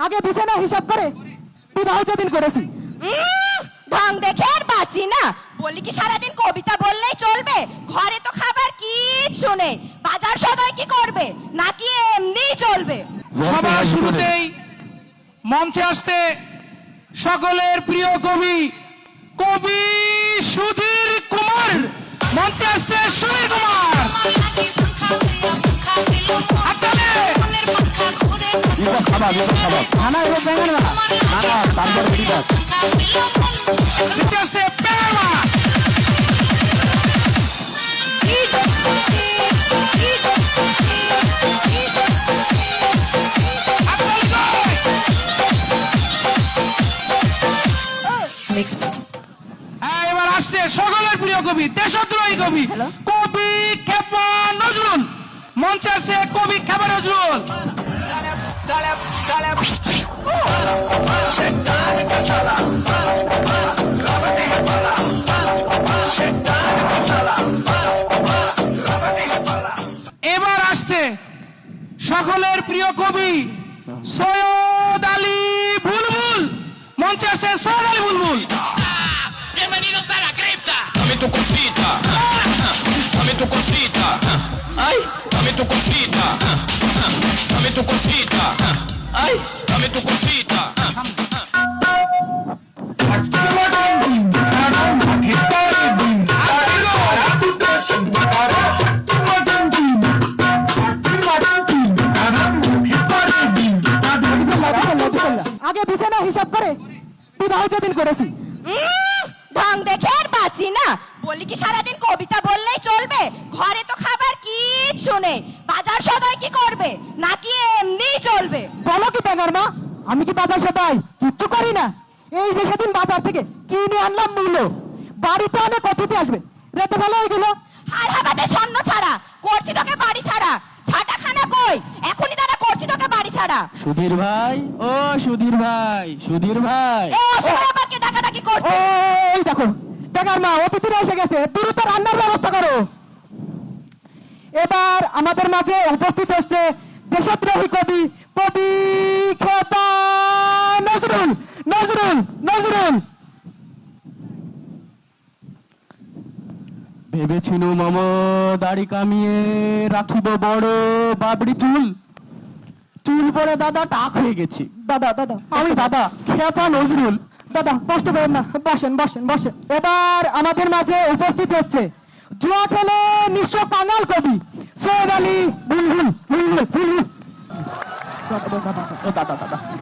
আগে বিছানা হিসাব করে বিবাহ যেদিন করেছি। ঢং দেখে আর বাঁচি না। বলি কি সারাদিন কবিতা বললেই চলবে? ঘরে তো খাবার কিচ্ছু নেই। বাজার সদাই কি করবে নাকি এমনি চলবে? সবার শুরুতেই মঞ্চে আসছে সকলের প্রিয় কবি কবি সুধীর কুমার। মঞ্চে আসছে সুধীর কুমার। নিচে আসছে প্রেমা। এবার আসছে সকলের প্রিয় কবি দেশদ্রোহী কবি কবি খেপা নজরুল। মঞ্চে আসছে কবি খেপা নজরুল। এবার আসছে সকলের প্রিয় কবি সৈয়দ আলী বুলবুল। মঞ্চে আসছে সৈয়দ আলী বুলবুল। Bienvenidos a la cripta. Dame tu cosita. Dame tu cosita. Ay, dame tu cosita. Dame tu cosita. Ay, dame tu cosita. আগে বিছানা হিসাব করে বিবাহ যেদিন করেছি। ঢং দেখে আর বাঁচি না। বলি কি সারাদিন কবিতা বললেই চলবে? ঘরে তো খাবার কিচ্ছু নেই। বাজার সদাই কি করবে নাকি এমনি চলবে? বলো কি ব্যাঙার মা, আমি কি বাজার সদাই কিচ্ছু করি না। এই যে সেদিন বাজার থেকে কিনে আনলাম মূল্য, বাড়িতে অনেক অতিথি আসবে, রেতে ভালো হয়ে গেল। আর হাবাতে ছন্ন ছাড়া করছি তোকে বাড়ি ছাড়া। ঝাঁটাখানা কই? এখনই দাঁড়া করছি তোকে বাড়ি ছাড়া। সুধীর ভাই, ও সুধীর ভাই, সুধীর ভাই। এ অসময় আবার কে ডাকাডাকি করছে? এই দেখো ব্যাঙার মা, অতিথিরা এসে গেছে, দ্রুত রান্নার ব্যবস্থা করো। এবার আমাদের মাঝে উপস্থিত হচ্ছে দেশদ্রোহী কবি কবি খেপা নজরুল। নজরুল নজরুল ভেবেছিল মাম দাড়ি কামিয়ে রাখিব বড় বাবড়ি চুল, চুল পরে দাদা টাক হয়ে গেছি। দাদা দাদা আমি দাদা খেপা নজরুল। দাদা কষ্ট করেন না, বসেন বসেন বসেন। এবার আমাদের মাঝে উপস্থিত হচ্ছে জুয়া খেলে নিঃস্ব কাঙাল কবি সৈয়দ আলী বুলবুল। বুলবুল বুলবুল। দাদা দাদা দাদা দাদা